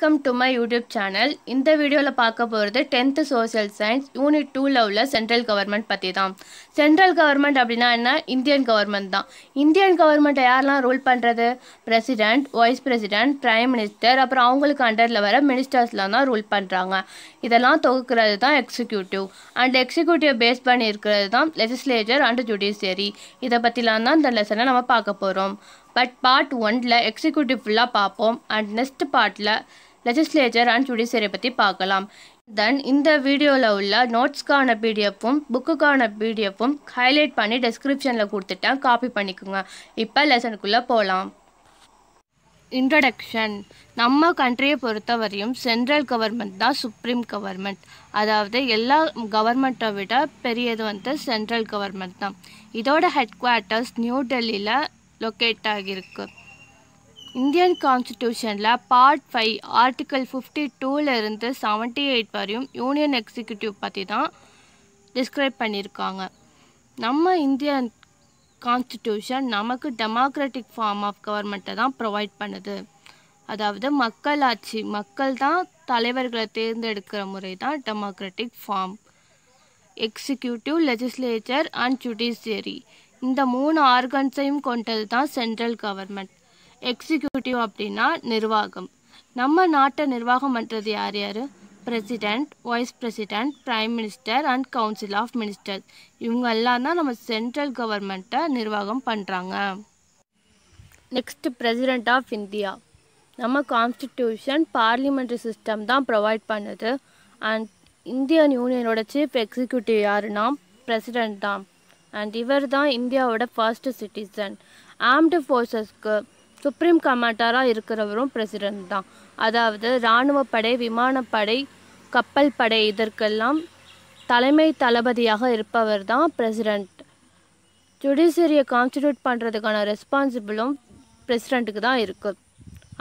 Welcome to my YouTube channel. இந்த வீடியோவில் பார்க்க போகிறது 10th Social Science Unit 2ல உள்ள சென்ட்ரல் கவர்மெண்ட் பற்றி தான். சென்ட்ரல் கவர்மெண்ட் அப்படின்னா என்ன? இந்தியன் கவர்மெண்ட் தான். இந்தியன் கவர்மெண்ட்டை யாரெல்லாம் ரூல் பண்ணுறது? President, vice president, prime minister, அப்புறம் அவங்களுக்கு அண்டரில் வர மினிஸ்டர்ஸ்லாம் தான் ரூல் பண்ணுறாங்க. இதெல்லாம் தொகுக்கிறது தான் எக்ஸிக்யூட்டிவ். அண்ட் எக்ஸிக்யூட்டிவ் பேஸ் பண்ணி இருக்கிறது தான் லெஜிஸ்லேச்சர் அண்ட் ஜுடிஷியரி. இதை பற்றிலாம் தான் இந்த லெசனை நம்ம பார்க்க போகிறோம். பட் பார்ட் 1ல் எக்ஸிக்யூட்டிவ் ஃபுல்லாக பார்ப்போம். அண்ட் நெக்ஸ்ட் பார்ட்டில் லெஜிஸ்லேச்சர் அண்ட் ஜுடிஷியரி பற்றி பார்க்கலாம். தென் இந்த வீடியோவில் உள்ள நோட்ஸ்க்கான பிடிஎஃப்பும் புக்குக்கான பிடிஎஃப்பும் ஹைலைட் பண்ணி டெஸ்கிரிப்ஷனில் கொடுத்துட்டேன், காப்பி பண்ணிக்கோங்க. இப்போ லெசனுக்குள்ளே போகலாம். இன்ட்ரடக்ஷன். நம்ம கண்ட்ரியை பொறுத்தவரையும் சென்ட்ரல் கவர்மெண்ட் தான் சுப்ரீம் கவர்மெண்ட். அதாவது எல்லா கவர்மெண்ட்டை விட பெரியது சென்ட்ரல் கவர்மெண்ட் தான். இதோட ஹெட் குவார்ட்டர்ஸ் நியூ டெல்லியில் லொக்கேட் ஆகியிருக்கு. இந்தியன் கான்ஸ்டிடியூஷனில் பார்ட் 5 ஆர்டிக்கல் 52லேருந்து 78 வரையும் யூனியன் எக்ஸிக்யூட்டிவ் பற்றி தான் டிஸ்கிரைப் பண்ணியிருக்காங்க. நம்ம இந்தியன் கான்ஸ்டிடியூஷன் நமக்கு டெமோக்ராட்டிக் ஃபார்ம் ஆஃப் கவர்மெண்ட்டை தான் ப்ரொவைட் பண்ணுது. அதாவது மக்களாட்சி, மக்கள் தான் தலைவர்களை தேர்ந்தெடுக்கிற முறை தான் democratic form. Executive, legislature and judiciary இந்த 3 ஆர்கன்ஸையும் கொண்டது தான் சென்ட்ரல் கவர்மெண்ட். எக்ஸிக்யூட்டிவ் அப்படின்னா நிர்வாகம். நம்ம நாட்டை நிர்வாகம் பண்ணுறது யார் யார்? President, vice president, prime minister and council of ministers. இவங்க எல்லாம் தான் நம்ம சென்ட்ரல் கவர்மெண்ட்டை நிர்வாகம் பண்ணுறாங்க. Next, president of India. நம்ம கான்ஸ்டிடியூஷன் பார்லிமெண்ட்ரி சிஸ்டம் தான் ப்ரொவைட் பண்ணுது. அண்ட் இந்தியன் யூனியனோட சீஃப் எக்ஸிக்யூட்டிவ் யாருன்னா பிரசிடென்ட் தான். அண்ட் இவர் தான் இந்தியாவோட ஃபர்ஸ்ட் சிட்டிசன். ஆர்ம்டு ஃபோர்ஸஸ்க்கு சுப்ரீம் கமாண்டராக இருக்கிறவரும் பிரசிடென்ட் தான். அதாவது இராணுவப்படை, விமானப்படை, கப்பல் படை இதற்கெல்லாம் தலைமை தளபதியாக இருப்பவர் தான் பிரசிடென்ட். ஜுடிஷியரியை கான்ஸ்டிடியூட் பண்ணுறதுக்கான ரெஸ்பான்சிபிளும் பிரசிடென்ட்டுக்கு தான் இருக்குது.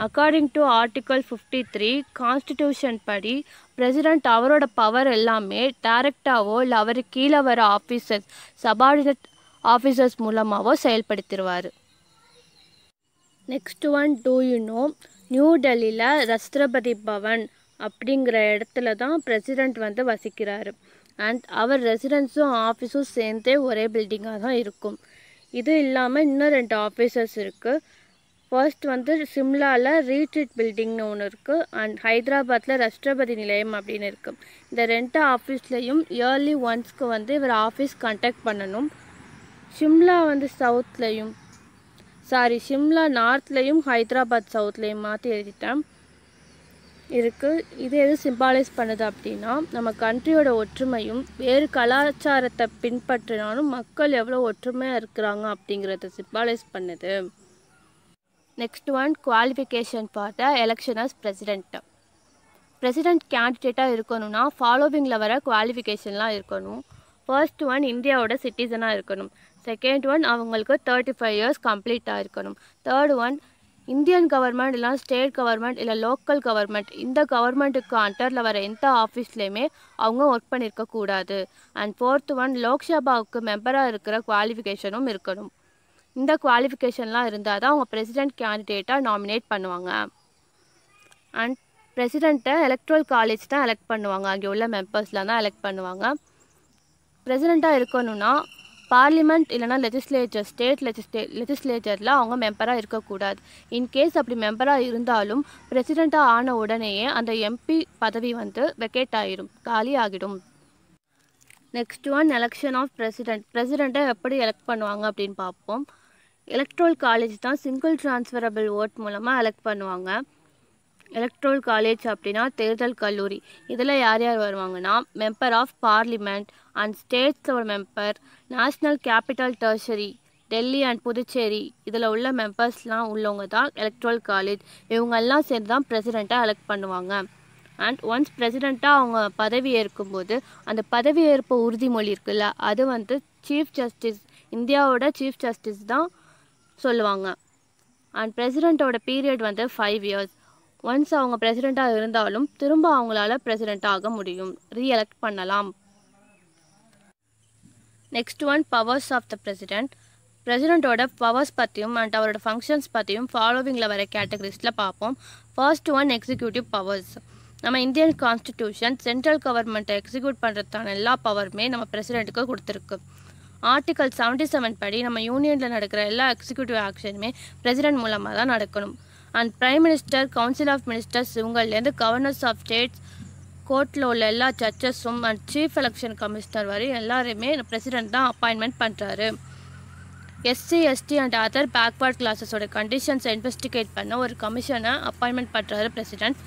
அக்கார்டிங் டு ஆர்டிக்கல் 53 கான்ஸ்டிடியூஷன் படி பிரசிடென்ட் அவரோட பவர் எல்லாமே டைரக்டாவோ இல்லை அவருக்கு கீழே வர ஆஃபீஸர்ஸ், சபார்டினேட் ஆஃபீஸர்ஸ் மூலமாகவோ செயல்படுத்திடுவார். Next one, do you know, new டெல்லியில் ராஷ்டிரபதி பவன் அப்படிங்கிற இடத்துல தான் பிரசிடென்ட் வசிக்கிறாரு. அண்ட் அவர் ரெசிடென்ஸும் ஆஃபீஸும் சேர்ந்தே ஒரே பில்டிங்காக தான் இருக்கும். இது இல்லாமல் இன்னும் 2 ஆஃபீஸர்ஸ் இருக்குது. ஃபர்ஸ்ட் சிம்லாவில் ரீட்ரீட் பில்டிங்னு ஒன்று இருக்குது. அண்ட் ஹைதராபாத்தில் ராஷ்டிரபதி நிலையம் அப்படின்னு இருக்குது. இந்த 2 ஆஃபீஸ்லேயும் இயர்லி ஒன்ஸ்க்கு இவர் ஆஃபீஸ் கண்டக்ட் பண்ணணும். ஷிம்லா சவுத்லேயும் ஷிம்லா நார்த்லேயும் ஹைதராபாத் சவுத்லேயும் மாற்றி எழுதிட்டேன் இருக்குது. இது எது சிம்பாலைஸ் பண்ணுது அப்படின்னா நம்ம கண்ட்ரியோட ஒற்றுமையும் வேறு கலாச்சாரத்தை பின்பற்றினாலும் மக்கள் எவ்வளோ ஒற்றுமையாக இருக்கிறாங்க அப்படிங்கிறத சிம்பாலைஸ் பண்ணுது. Next one, qualification for the election as president. President கேண்டிடேட்டாக இருக்கணும்னா ஃபாலோவிங்கில் வர குவாலிஃபிகேஷன்லாம் இருக்கணும். ஃபர்ஸ்ட் ஒன், இந்தியாவோட சிட்டிசனாக இருக்கணும். செகண்ட் ஒன், அவங்களுக்கு 35 இயர்ஸ் கம்ப்ளீட்டாக இருக்கணும். தேர்ட் ஒன், இந்தியன் கவர்மெண்ட் இல்லை ஸ்டேட் கவர்மெண்ட் இல்லை லோக்கல் கவர்மெண்ட் இந்த கவர்மெண்ட்டுக்கு அண்டரில் வர எந்த ஆஃபீஸ்லேயுமே அவங்க ஒர்க் பண்ணியிருக்கக்கூடாது. அண்ட் ஃபோர்த் ஒன், லோக்சபாவுக்கு மெம்பராக இருக்கிற குவாலிஃபிகேஷனும் இருக்கணும். இந்த குவாலிஃபிகேஷன்லாம் இருந்தால் தான் அவங்க பிரசிடென்ட் கேண்டிடேட்டாக நாமினேட் பண்ணுவாங்க. அண்ட் பிரசிடெண்ட்டை எலக்ட்ரல் காலேஜ் தான் எலெக்ட் பண்ணுவாங்க. அங்கே உள்ள மெம்பர்ஸ்லாம் தான் எலெக்ட் பண்ணுவாங்க. பிரசிடெண்ட்டாக இருக்கணும்னா பார்லிமெண்ட் இல்லைனா லெஜிஸ்லேச்சர், ஸ்டேட் லெஜிஸ்லேச்சரில் அவங்க மெம்பராக இருக்கக்கூடாது. இன்கேஸ் அப்படி மெம்பராக இருந்தாலும் பிரசிடெண்ட்டாக ஆன உடனேயே அந்த எம்பி பதவி வெக்கேட் ஆகிடும், காலி ஆகிடும். Next one, election of president. பிரசிடெண்ட்டை எப்படி எலெக்ட் பண்ணுவாங்க அப்படின்னு பார்ப்போம். எலக்ட்ரல் காலேஜ் தான் சிங்கிள் டிரான்ஸ்ஃபரபிள் ஓட் மூலமாக எலெக்ட் பண்ணுவாங்க. எலக்ட்ரல் காலேஜ் அப்படின்னா தேர்தல் கல்லூரி. இதில் யார் யார் வருவாங்கன்னா மெம்பர் ஆஃப் பார்லிமெண்ட் அண்ட் ஸ்டேட்ஸோட member, national capital territory, Delhi and Puducherry இதில் உள்ள மெம்பர்ஸ்லாம் உள்ளவங்க தான் எலக்ட்ரல் காலேஜ். இவங்கெல்லாம் சேர்ந்து தான் பிரசிடெண்ட்டாக எலெக்ட் பண்ணுவாங்க. அண்ட் ஒன்ஸ் பிரசிடெண்ட்டாக அவங்க பதவி ஏற்கும்போது அந்த பதவியேற்பு உறுதிமொழி இருக்குல்ல, அது சீஃப் ஜஸ்டிஸ், இந்தியாவோட சீஃப் ஜஸ்டிஸ் தான் சொல்லுவாங்க. அண்ட் பிரசிடெண்ட்டோட பீரியட் 5 இயர்ஸ். ஒன்ஸ் அவங்க பிரசிடெண்ட்டாக இருந்தாலும் திரும்ப அவங்களால பிரசிடெண்ட்டாக ஆக முடியும், ரீஎலெக்ட் பண்ணலாம். Next one, powers of the president. பிரசிடெண்ட்டோட பவர்ஸ் பற்றியும் அண்ட் அவரோட ஃபங்க்ஷன்ஸ் பற்றியும் ஃபாலோவிங்கில் வர கேட்டகரிஸில் பார்ப்போம். First one executive powers. நம்ம இந்தியன் கான்ஸ்டிடியூஷன் சென்ட்ரல் கவர்மெண்ட்டை எக்ஸிக்யூட் பண்ணுறதுக்கான எல்லா பவருமே நம்ம பிரசிடெண்ட்டுக்கு கொடுத்துருக்கு. ஆர்டிகல் 77 படி நம்ம யூனியனில் நடக்கிற எல்லா எக்ஸிக்யூட்டிவ் ஆக்ஷனுமே பிரசிடெண்ட் மூலமாக தான் நடக்கணும். And prime minister, council of ministers, இவங்கள்லேருந்து கவர்னர்ஸ் ஆஃப் ஸ்டேட்ஸ், கோர்ட்டில் உள்ள எல்லா ஜட்ஜஸும் அண்ட் சீஃப் எலெக்ஷன் கமிஷனர் வரை எல்லாருமே பிரசிடெண்ட் தான் அப்பாயின்மெண்ட் பண்ணுறாரு. SC, ST and other backward கிளாஸஸோட கண்டிஷன்ஸை இன்வெஸ்டிகேட் பண்ண ஒரு கமிஷனை அப்பாயின்மெண்ட் பண்ணுறாரு president.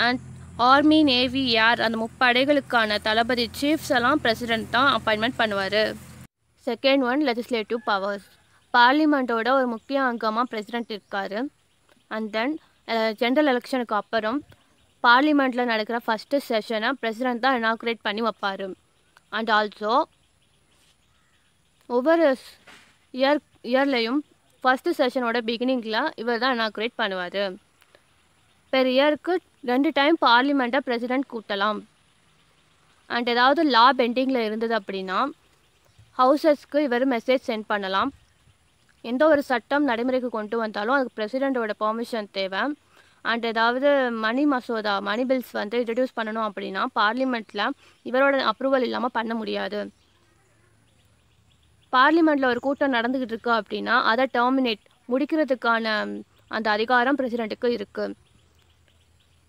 And army, navy, air அந்த முப்படைகளுக்கான தளபதி சீஃப்ஸ் எல்லாம் பிரசிடெண்ட் தான் அப்பாயின்மெண்ட் பண்ணுவார். Second one legislative powers. பார்லிமெண்ட்டோட ஒரு முக்கிய அங்கமாக பிரசிடெண்ட் இருக்கார். அண்ட் தென் ஜென்ரல் எலெக்ஷனுக்கு அப்புறம் பார்லிமெண்ட்டில் நடக்கிற ஃபஸ்ட்டு செஷனை பிரசிடெண்ட் தான் இனாக்ரேட் பண்ணி வைப்பார். அண்ட் ஆல்சோ ஒவ்வொரு இயர்லேயும் ஃபஸ்ட்டு செஷனோட பிகினிங்கில் இவர் தான் இனாக்ரேட் பண்ணுவார். பெர் இயருக்கு 2 டைம் பார்லிமெண்ட்டை பிரசிடெண்ட் கூட்டலாம். அண்ட் ஏதாவது லா பெண்டிங்கில் இருந்தது அப்படின்னா ஹவுசஸ்க்கு இவர் மெசேஜ் சென்ட் பண்ணலாம். எந்த ஒரு சட்டம் நடைமுறைக்கு கொண்டு வந்தாலும் அதுக்கு பிரசிடெண்ட்டோட பெர்மிஷன் தேவை. அண்ட் ஏதாவது மணி பில்ஸ் வந்து இன்ட்ரடியூஸ் பண்ணணும் அப்படின்னா பார்லிமெண்ட்டில் இவரோட அப்ரூவல் இல்லாமல் பண்ண முடியாது. பார்லிமெண்ட்டில் ஒரு கூட்டம் நடந்துக்கிட்டு இருக்கு அப்படின்னா அதை டெர்மினேட் முடிக்கிறதுக்கான அந்த அதிகாரம் பிரசிடெண்ட்டுக்கு இருக்குது.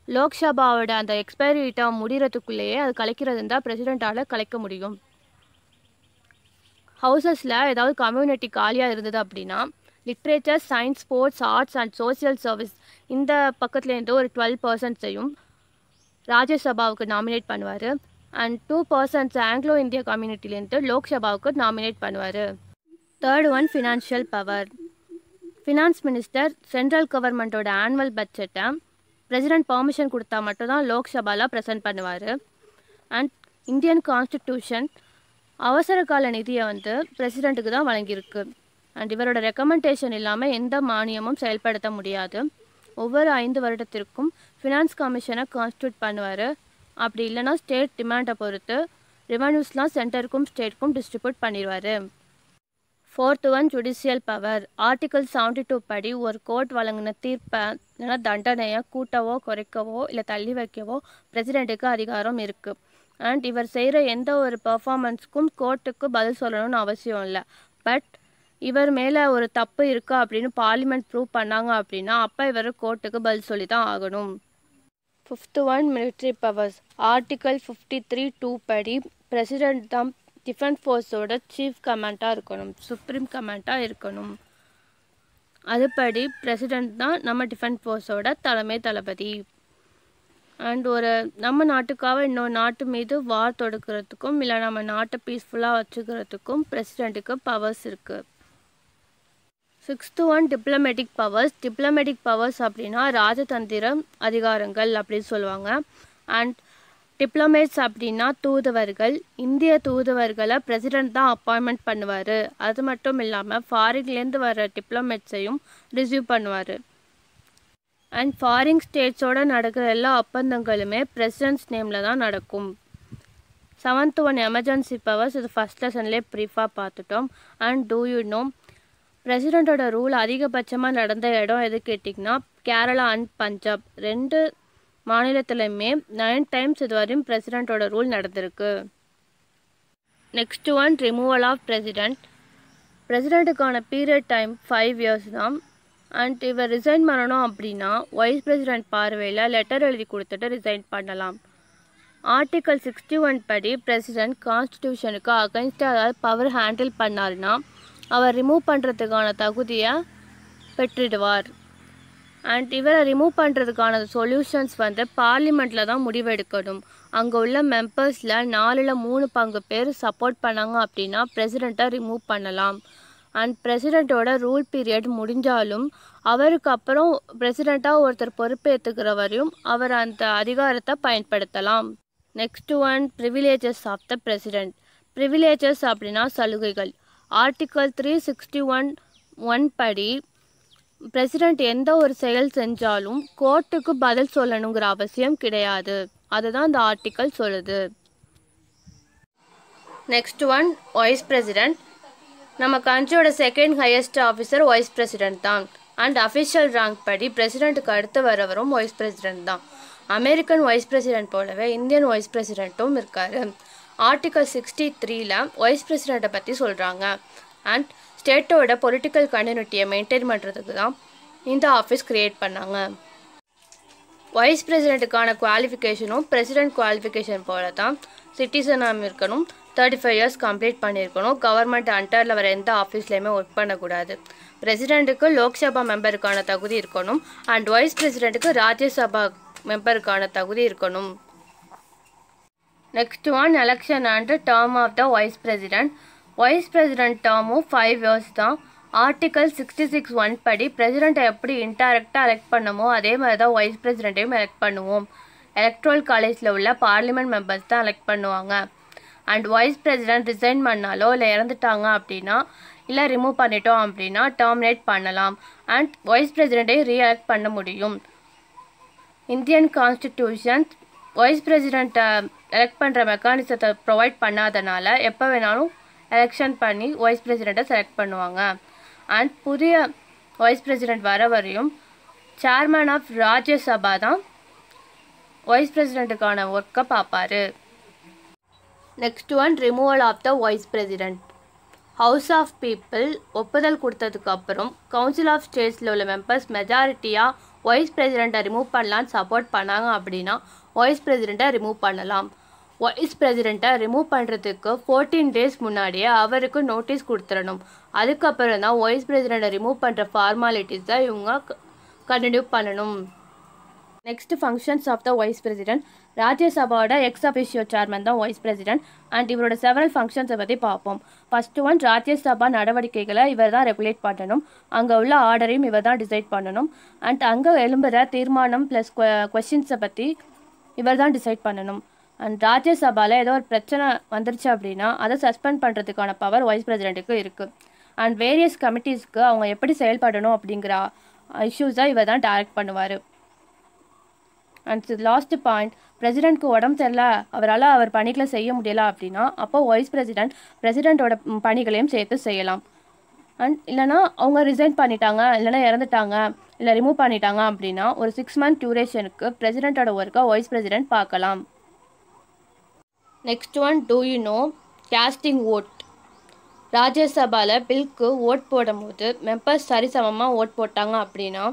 லோக்சபாவோட அந்த எக்ஸ்பைரி டேர்ம் முடிகிறதுக்குள்ளேயே அது கலைக்கிறது இருந்தால் பிரசிடெண்ட்டால் கலைக்க முடியும். ஹவுசஸில் ஏதாவது கம்யூனிட்டி காலியாக இருந்தது அப்படின்னா literature, science, sports, arts and social service இந்த பக்கத்துலேருந்து ஒரு 12% ராஜ்யசபாவுக்கு நாமினேட் பண்ணுவார். அண்ட் 2% ஆங்கிலோ இந்தியா கம்யூனிட்டிலேருந்து லோக்சபாவுக்கு நாமினேட் பண்ணுவார். Third one financial power. Finance minister central கவர்மெண்ட்டோட ஆனுவல் பட்ஜெட்டை பிரசிடெண்ட் பெர்மிஷன் கொடுத்தா மட்டும்தான் லோக்சபாவில் ப்ரெசென்ட் பண்ணுவார். அண்ட் இந்தியன் கான்ஸ்டிடியூஷன் அவசர கால நிதியை வந்து பிரசிடெண்ட்டுக்கு தான் வழங்கியிருக்கு. அண்ட் இவரோட ரெக்கமெண்டேஷன் இல்லாமல் எந்த மானியமும் செயல்படுத்த முடியாது. ஒவ்வொரு 5 வருடத்திற்கும் ஃபினான்ஸ் கமிஷனை கான்ஸ்டியூட் பண்ணுவார். அப்படி இல்லைனா ஸ்டேட் டிமாண்டை பொறுத்து ரெவன்யூஸ்லாம் சென்டருக்கும் ஸ்டேட்டுக்கும் டிஸ்ட்ரிபியூட் பண்ணிடுவார். Fourth one judicial power. Article 72 படி ஒரு கோர்ட் வழங்கின தீர்ப்பை இல்லைனா தண்டனையை கூட்டவோ குறைக்கவோ இல்லை தள்ளி வைக்கவோ பிரசிடெண்ட்டுக்கு அதிகாரம் இருக்குது. அண்ட் இவர் செய்கிற எந்த ஒரு பர்ஃபார்மன்ஸ்க்கும் கோர்ட்டுக்கு பதில் சொல்லணும்னு அவசியம் இல்லை. பட் இவர் மேலே ஒரு தப்பு இருக்கா அப்படின்னு பார்லிமெண்ட் ப்ரூவ் பண்ணாங்க அப்படின்னா அப்போ இவர் கோர்ட்டுக்கு பதில் சொல்லி தான் ஆகணும். Fifth one military powers. Article 53(2) படி பிரசிடெண்ட் தான் டிஃபென்ஸ் ஃபோர்ஸோட சீஃப் கமாண்டாக இருக்கணும், சுப்ரீம் கமாண்டாக இருக்கணும். அதுபடி பிரசிடெண்ட் தான் நம்ம டிஃபென்ஸ் ஃபோர்ஸோட தலைமை தளபதி. அண்ட் நம்ம நாட்டுக்காக இன்னொரு நாட்டு மீது வார் தொடுக்கிறதுக்கும் இல்லை நம்ம நாட்டை பீஸ்ஃபுல்லாக வச்சுக்கிறதுக்கும் பிரசிடெண்ட்டுக்கு பவர்ஸ் இருக்குது. Sixth one diplomatic powers. Diplomatic powers அப்படின்னா ராஜதந்திர அதிகாரங்கள் அப்படின்னு சொல்லுவாங்க. அண்ட் டிப்ளமேட்ஸ் அப்படின்னா தூதுவர்கள். இந்திய தூதுவர்களை பிரசிடெண்ட் தான் அப்பாயின்மெண்ட் பண்ணுவார். அது மட்டும் இல்லாமல் ஃபாரின்லேருந்து வர டிப்ளமேட்ஸையும் ரிசீவ் பண்ணுவார். அண்ட் ஃபாரின் ஸ்டேட்ஸோடு நடக்கிற எல்லா ஒப்பந்தங்களுமே பிரசிடெண்ட்ஸ் நேமில் தான் நடக்கும். Seventh one emergency powers. இது ஃபஸ்ட் லெசன்லேயே ப்ரீஃபாக பார்த்துட்டோம். அண்ட் டூ யூ நோ பிரசிடெண்ட்டோட ரூல் அதிகபட்சமாக நடந்த இடம் எது கேட்டிங்கன்னா கேரளா அண்ட் பஞ்சாப் 2 மாநிலத்திலையுமே 9 டைம்ஸ் இது வரையும் பிரசிடெண்ட்டோட ரூல் நடந்திருக்கு. Next one removal of president. பிரசிடெண்ட்டுக்கான பீரியட் டைம் 5 years தான். அண்ட் இவர் ரிசைன் பண்ணணும் அப்படின்னா வைஸ் பிரசிடெண்ட் பார்வையில் லெட்டர் எழுதி கொடுத்துட்டு ரிசைன் பண்ணலாம். ஆர்டிகல் 61 படி பிரசிடெண்ட் கான்ஸ்டிடியூஷனுக்கு அகைன்ஸ்டாக ஏதாவது பவர் ஹேண்டில் பண்ணாருன்னா அவர் ரிமூவ் பண்ணுறதுக்கான தகுதியை பெற்றுடுவார். அண்ட் இவரை ரிமூவ் பண்ணுறதுக்கான சொல்யூஷன்ஸ் வந்து பார்லிமெண்ட்டில் தான் முடிவெடுக்கணும். அங்கே உள்ள மெம்பர்ஸில் 4ல் 3 பங்கு பேர் சப்போர்ட் பண்ணாங்க அப்படின்னா பிரசிடெண்ட்டை ரிமூவ் பண்ணலாம். அண்ட் பிரசிடெண்ட்டோட ரூல் பீரியட் முடிஞ்சாலும் அவருக்கு அப்புறம் பிரசிடெண்ட்டாக ஒருத்தர் பொறுப்பேற்றுக்கிற வரையும் அவர் அந்த அதிகாரத்தை பயன்படுத்தலாம். Next one privileges of the president. Privileges அப்படின்னா சலுகைகள். ஆர்டிகல் 361(1) படி பிரசிடெண்ட் எந்த ஒரு செயல் செஞ்சாலும் கோர்ட்டுக்கு பதில் சொல்லணுங்கிற அவசியம் கிடையாது. அதுதான் இந்த ஆர்டிக்கல் சொல்லுது. Next one vice president. நம்ம கண்ட்ரியோட second highest officer vice president தான். அண்ட் அஃபிஷியல் ரேங்க் படி பிரசிடென்ட்டுக்கு அடுத்து வரவரும் வைஸ் பிரசிடென்ட் தான். அமெரிக்கன் வைஸ் பிரசிடென்ட் போலவே இந்தியன் வைஸ் பிரசிடென்ட்டும் இருக்காரு. ஆர்டிகல் 63ல் வைஸ் பிரசிடென்ட்டை பற்றி சொல்கிறாங்க. அண்ட் ஸ்டேட்டோட பொலிட்டிக்கல் கண்டினியூட்டியை மெயின்டைன் பண்ணுறதுக்கு தான் இந்த ஆஃபீஸ் க்ரியேட் பண்ணாங்க. வைஸ் பிரசிடென்ட்டுக்கான குவாலிஃபிகேஷனும் பிரசிடென்ட் குவாலிஃபிகேஷன் போல தான் சிட்டிசனாக இருக்கணும், 35 இயர்ஸ் கம்ப்ளீட் பண்ணியிருக்கணும், கவர்மெண்ட் அண்டரில் வர எந்த ஆஃபீஸ்லேயுமே ஒர்க் பண்ணக்கூடாது, பிரசிடென்ட்டுக்கு லோக்சபா மெம்பருக்கான தகுதி இருக்கணும், அண்ட் வைஸ் பிரசிடென்ட்டுக்கு ராஜ்யசபா மெம்பருக்கான தகுதி இருக்கணும். Next one election and term of the vice president. Vice president டேர்மும் 5 இயர்ஸ் தான். ஆர்டிகல் 66(1) படி பிரசிடென்ட்டை எப்படி இன்டைரக்டாக எலெக்ட் பண்ணமோ அதே மாதிரி தான் வைஸ் பிரசிடென்ட்டையும் எலெக்ட் பண்ணுவோம். எலக்ட்ரல் காலேஜில் உள்ள பார்லிமெண்ட் மெம்பர்ஸ் தான் எலெக்ட் பண்ணுவாங்க. அண்ட் வைஸ் பிரசிடென்ட் ரிசைன் பண்ணாலோ இல்லை இறந்துட்டாங்க அப்படின்னா இல்லை ரிமூவ் பண்ணிட்டோம் அப்படின்னா டெர்மினேட் பண்ணலாம். அண்ட் வைஸ் பிரசிடென்ட்டை ரீஎலெக்ட் பண்ண முடியும். இந்தியன் கான்ஸ்டிடியூஷன் வைஸ் பிரசிடென்ட்டை எலெக்ட் பண்ணுற மெக்கானிசத்தை ப்ரொவைட் பண்ணாதனால எப்போ வேணாலும் எலெக்ஷன் பண்ணி வைஸ் பிரசிடென்ட்டை செலக்ட் பண்ணுவாங்க. அண்ட் புதிய வைஸ் பிரசிடென்ட் வர வரையும் சேர்மன் ஆஃப் ராஜ்யசபா தான் வைஸ் பிரசிடென்ட்டுக்கான ஒர்க்கை பார்ப்பாரு. Next one removal of the vice president. House of people ஒப்புதல் கொடுத்ததுக்கு அப்புறம் கவுன்சில் ஆஃப் ஸ்டேட்ஸில் உள்ள மெம்பர்ஸ் மெஜாரிட்டியாக வைஸ் பிரசிடென்ட்டை ரிமூவ் பண்ணலான்னு சப்போர்ட் பண்ணாங்க அப்படின்னா வைஸ் பிரசிடென்ட்டை ரிமூவ் பண்ணலாம். வைஸ் பிரசிடென்ட்டை ரிமூவ் பண்ணுறதுக்கு 14 டேஸ் முன்னாடியே அவருக்கு நோட்டீஸ் கொடுத்துடணும். அதுக்கப்புறம் தான் வைஸ் பிரசிடென்ட்டை ரிமூவ் பண்ணுற ஃபார்மாலிட்டிஸ் தான் இவங்க கண்டினியூ பண்ணணும். Next functions of the vice president. ராஜ்யசபாவோட எக்ஸ் அஃபிஷியோ சேர்மன் தான் வைஸ் பிரசிடென்ட். அண்ட் இவரோட செவரல் ஃபங்க்ஷன்ஸை பற்றி பார்ப்போம். ஃபர்ஸ்ட் ஒன் ராஜ்யசபா நடவடிக்கைகளை இவர் தான் ரெகுலேட் பண்ணணும். அங்கே உள்ள ஆர்டரையும் இவர் தான் டிசைட் பண்ணணும். அண்ட் அங்கே எழும்புகிற தீர்மானம் ப்ளஸ் கொஸ்டின்ஸை பற்றி இவர் தான் டிசைட் பண்ணணும். அண்ட் ராஜ்யசபாவில் ஏதோ ஒரு பிரச்சனை வந்துருச்சு அப்படின்னா அதை சஸ்பெண்ட் பண்ணுறதுக்கான பவர் வைஸ் பிரசிடென்ட்டுக்கு இருக்குது. அண்ட் வேரியஸ் கமிட்டிஸ்க்கு அவங்க எப்படி செயல்படணும் அப்படிங்கிற இஷ்யூஸை இவர் தான் டைரக்ட் பண்ணுவார். அண்ட் லாஸ்ட் பாயிண்ட், பிரசிடென்ட்க்கு உடம்பு தெரியல, அவரால் அவர் பணிகளை செய்ய முடியல அப்படின்னா அப்போ வைஸ் பிரசிடென்ட் பிரசிடென்ட்டோட பணிகளையும் சேர்த்து செய்யலாம். அண்ட் இல்லைனா அவங்க ரிசைன் பண்ணிட்டாங்க, இல்லைனா இறந்துட்டாங்க, இல்லை ரிமூவ் பண்ணிட்டாங்க அப்படின்னா ஒரு 6 மந்த் டியூரேஷனுக்கு பிரசிடென்ட்டோட ஒர்க்கை வைஸ் பிரசிடென்ட் பார்க்கலாம். Next one do you know casting vote. ராஜ்யசபாவில் பில்க்கு ஓட் போடும்போது மெம்பர்ஸ் சரிசமமாக ஓட் போட்டாங்க அப்படின்னா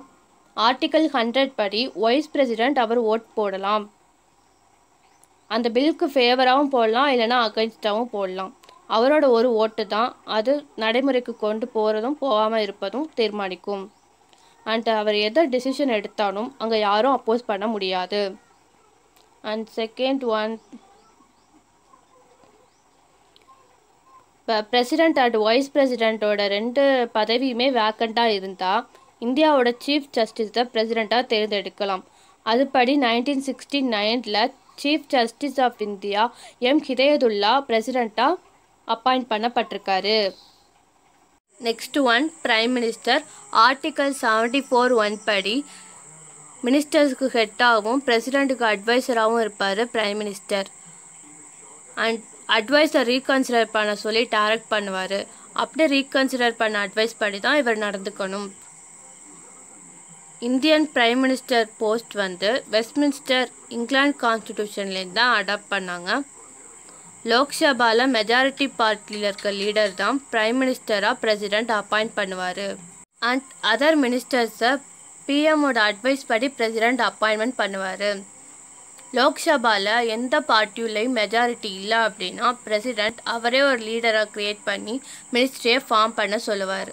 ஆர்டிகல் 100 படி வைஸ் பிரசிடென்ட் அவர் ஓட் போடலாம். அந்த பில்க்கு ஃபேவராகவும் போடலாம், இல்லைனா அகைன்ஸ்டாகவும் போடலாம். அவரோட ஒரு ஓட்டு தான் அது நடைமுறைக்கு கொண்டு போகிறதும் போகாமல் இருப்பதும் தீர்மானிக்கும். அண்ட் அவர் எதை டிசிஷன் எடுத்தாலும் அங்கே யாரும் அப்போஸ் பண்ண முடியாது. அண்ட் செகண்ட் ஒன், இப்போ பிரசிடென்ட் அண்ட் வைஸ் பிரசிடென்ட்டோட 2 பதவியுமே வேக்கண்ட்டாக இருந்தால் இந்தியாவோட சீஃப் ஜஸ்டிஸ் தான் பிரசிடெண்ட்டாக தேர்ந்தெடுக்கலாம். அதுபடி 1969ல் chief justice of India M Hidayatullah பிரசிடெண்ட்டாக அப்பாயிண்ட் பண்ணப்பட்டிருக்காரு. Next one prime minister. Article 74(1) படி மினிஸ்டர்ஸ்க்கு ஹெட்டாகவும் பிரசிடெண்ட்டுக்கு அட்வைசராகவும் இருப்பார் prime minister. And advisor reconsider பண்ண சொல்லி டைரக்ட் பண்ணுவார். அப்படியே ரீகன்சிடர் பண்ண அட்வைஸ் படி தான் இவர் நடந்துக்கணும். இந்தியன் பிரைம் மினிஸ்டர் போஸ்ட் வந்து வெஸ்ட்மின்ஸ்டர் இங்கிலாந்து கான்ஸ்டிடியூஷன்லேருந்து தான் அடாப்ட் பண்ணாங்க. லோக்சபாவில் மெஜாரிட்டி பார்ட்டியில் இருக்க லீடர் தான் பிரைம் மினிஸ்டராக பிரசிடென்ட் அப்பாயிண்ட் பண்ணுவார். அண்ட் அதர் மினிஸ்டர்ஸை பிஎம்மோட அட்வைஸ் படி பிரசிடென்ட் அப்பாயின்மெண்ட் பண்ணுவார். லோக்சபாவில் எந்த பார்ட்டியுலையும் மெஜாரிட்டி இல்லை அப்படின்னா பிரசிடென்ட் அவரே ஒரு லீடராக க்ரியேட் பண்ணி மினிஸ்ட்ரியை ஃபார்ம் பண்ண சொல்லுவார்.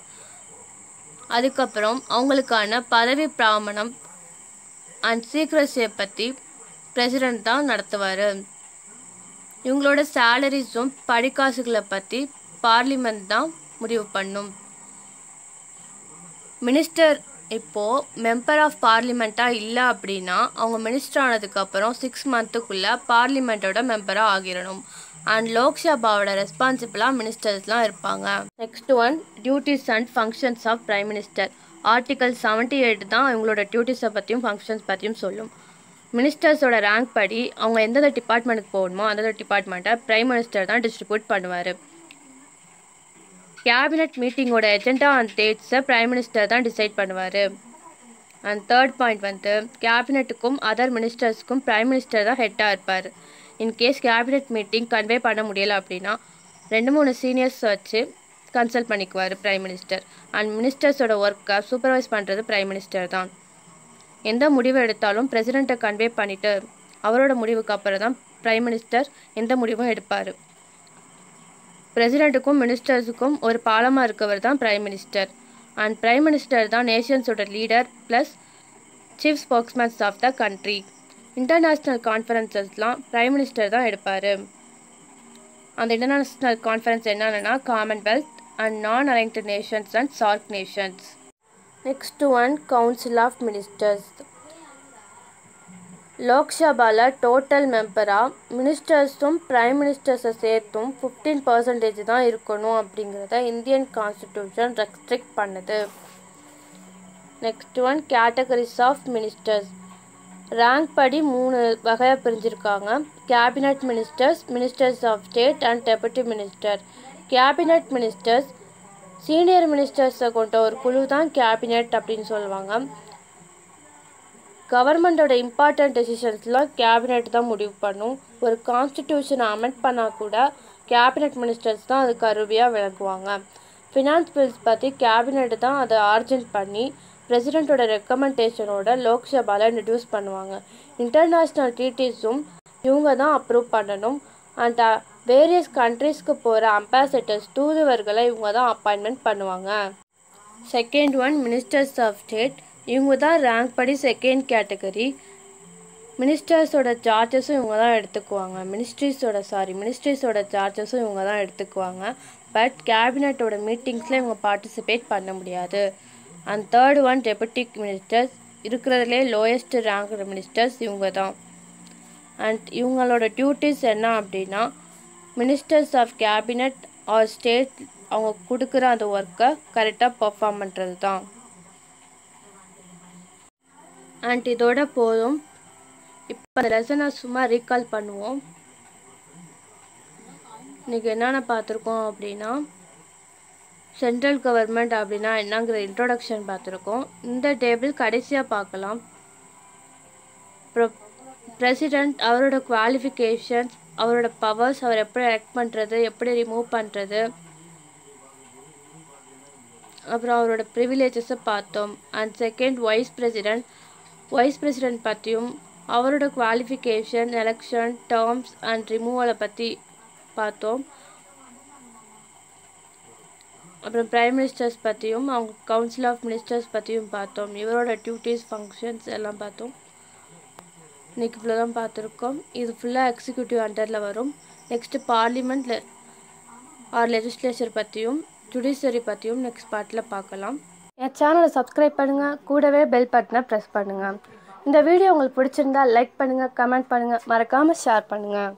அதுக்கப்புறம் அவங்களுக்கான பதவி பிராமணம் அண்ட் சீக்ரெசியை பற்றி பிரசிடென்ட் தான் நடத்துவார். இவங்களோட சேலரிஸும் படிக்காசுகளை பற்றி பார்லிமெண்ட் தான் முடிவு பண்ணும். மினிஸ்டர் இப்போது மெம்பர் ஆஃப் பார்லிமெண்ட்டாக இல்லை அப்படின்னா அவங்க மினிஸ்டர் ஆனதுக்கப்புறம் 6 மந்த்துக்குள்ளே பார்லிமெண்ட்டோட மெம்பராக ஆகிடணும். அண்ட் லோக்சபாவோட ரெஸ்பான்சிபிளாக மினிஸ்டர்ஸ்லாம் இருப்பாங்க. Next one duties and functions of prime minister. Article 78 தான் இவங்களோட டியூட்டிஸை பற்றியும் ஃபங்க்ஷன்ஸ் பற்றியும் சொல்லும். மினிஸ்டர்ஸோட ரேங்க் படி அவங்க எந்தெந்த டிபார்ட்மெண்ட்டுக்கு போகணுமோ அந்தந்த டிபார்ட்மெண்ட்டை பிரைம் மினிஸ்டர் தான் டிஸ்ட்ரிபியூட் பண்ணுவார். கேபினட் மீட்டிங்கோட எஜெண்டா அண்ட் டேட்ஸை பிரைம் மினிஸ்டர் தான் டிசைட் பண்ணுவார். அண்ட் தேர்ட் பாயிண்ட் வந்து கேபினட்டுக்கும் அதர் மினிஸ்டர்ஸ்க்கும் பிரைம் மினிஸ்டர் தான் ஹெட்டாக இருப்பார். இன்கேஸ் கேபினட் மீட்டிங் கன்வே பண்ண முடியலை அப்படின்னா 2-3 சீனியர்ஸ் வச்சு கன்சல்ட் பண்ணிக்குவார் பிரைம் மினிஸ்டர். அண்ட் மினிஸ்டர்ஸோட ஒர்க்கை சூப்பர்வைஸ் பண்ணுறது பிரைம் மினிஸ்டர் தான். எந்த முடிவு எடுத்தாலும் பிரசிடெண்ட்டை கன்வே பண்ணிவிட்டு அவரோட முடிவுக்கு அப்புறம் தான் பிரைம் மினிஸ்டர் எந்த முடிவும் எடுப்பார். பிரசிடெண்ட்டுக்கும் மினிஸ்டர்ஸுக்கும் ஒரு பாலமாக இருக்கவர் தான் prime minister. And prime minister தான் நேஷன்ஸோட leader plus chief spokesmans of the country. International கான்ஃபரன்சஸ்லாம் பிரைம் மினிஸ்டர் தான் எடுப்பார். அந்த இன்டர்நேஷ்னல் கான்ஃபரன்ஸ் என்னென்னா commonwealth and non aligned nations and SAARC nations. Next one council of ministers. லோக்சபாவில் டோட்டல் மெம்பராக மினிஸ்டர்ஸும் பிரைம் மினிஸ்டர்ஸை சேர்த்தும் 15% தான் இருக்கணும் அப்படிங்கிறத இந்தியன் கான்ஸ்டிடியூஷன் ரெஸ்ட்ரிக்ட் பண்ணுது. Next one categories of ministers. Rank படி 3 வகையாக பிரிஞ்சிருக்காங்க. Cabinet ministers, ministers of state and deputy minister. Cabinet ministers senior மினிஸ்டர்ஸை கொண்ட ஒரு குழு தான் கேபினட் அப்படின்னு சொல்லுவாங்க. கவர்மெண்ட்டோட இம்பார்ட்டன்ட் டெசிஷன்ஸ்லாம் கேபினெட் தான் முடிவு பண்ணும். ஒரு கான்ஸ்டிடியூஷனை அமெண்ட் பண்ணால் கூட கேபினட் மினிஸ்டர்ஸ் தான் அதுக்கு அருவியாக விளக்குவாங்க. ஃபினான்ஸ் பில்ஸ் பற்றி கேபினெட் தான் அதை ஆர்ஜென்ட் பண்ணி பிரசிடெண்ட்டோட ரெக்கமெண்டேஷனோட லோக்சபாவில் இன்ட்ரடியூஸ் பண்ணுவாங்க. இன்டர்நேஷ்னல் ட்ரீட்டிஸும் இவங்க தான் அப்ரூவ் பண்ணணும். அண்ட் வேரியஸ் கண்ட்ரீஸ்க்கு போகிற அம்பாசடர்ஸ் தூதுவர்களை இவங்க தான் அப்பாயின்மெண்ட் பண்ணுவாங்க. Second one ministers of state. இவங்க தான் ரேங்க் படி செகண்ட் கேட்டகரி. மினிஸ்டர்ஸோட சார்ஜஸும் இவங்க தான் எடுத்துக்குவாங்க. மினிஸ்ட்ரிஸோட சார்ஜஸும் இவங்க தான் எடுத்துக்குவாங்க. பட் கேபினட்டோட மீட்டிங்ஸில் இவங்க பார்ட்டிசிபேட் பண்ண முடியாது. And third one deputy ministers. இருக்கிறதுலே லோயஸ்ட் ரேங்க் மினிஸ்டர்ஸ் இவங்க தான். அண்ட் இவங்களோட டியூட்டிஸ் என்ன அப்படின்னா ministers of cabinet or state அவங்க கொடுக்குற அந்த ஒர்க்கை கரெக்டாக பர்ஃபார்ம் பண்ணுறது தான். அண்ட் இதோட போதும். இப்போ அந்த லெசனை சும்மா ரீகால் பண்ணுவோம். இன்றைக்கி என்னென்ன பார்த்துருக்கோம் அப்படின்னா சென்ட்ரல் கவர்மெண்ட் அப்படின்னா என்னங்கிற இன்ட்ரோடக்ஷன் பார்த்துருக்கோம். இந்த டேபிள் கடைசியாக பார்க்கலாம். அப்புறம் பிரசிடெண்ட், அவரோட குவாலிஃபிகேஷன்ஸ், அவரோட பவர்ஸ், அவர் எப்படி எலெக்ட் பண்ணுறது, எப்படி ரிமூவ் பண்ணுறது, அப்புறம் அவரோட ப்ரிவிலேஜஸை பார்த்தோம். அண்ட் செகண்ட் வைஸ் பிரசிடெண்ட் பற்றியும் அவரோட குவாலிஃபிகேஷன், எலெக்ஷன், டேர்ம்ஸ் அண்ட் ரிமூவலை பற்றி பார்த்தோம். அப்புறம் பிரைம் மினிஸ்டர்ஸ் பற்றியும் அவங்க கவுன்சில் ஆஃப் மினிஸ்டர்ஸ் பற்றியும் பார்த்தோம். இவரோட டியூட்டிஸ், ஃபங்க்ஷன்ஸ் எல்லாம் பார்த்தோம். இன்றைக்கி இவ்வளோ தான் பார்த்துருக்கோம். இது ஃபுல்லாக எக்ஸிக்யூட்டிவ் அண்டரில் வரும். நெக்ஸ்ட்டு பார்லிமெண்ட் ஆர் லெஜிஸ்லேச்சர் பற்றியும் ஜுடிஷியரி பற்றியும் நெக்ஸ்ட் பார்ட்டில் பார்க்கலாம். என் சேனலை சப்ஸ்கிரைப் பண்ணுங்கள், கூடவே பெல் பட்டனை ப்ரெஸ் பண்ணுங்கள். இந்த வீடியோ உங்களுக்கு பிடிச்சிருந்தா லைக் பண்ணுங்கள், கமெண்ட் பண்ணுங்கள், மறக்காமல் ஷேர் பண்ணுங்கள்.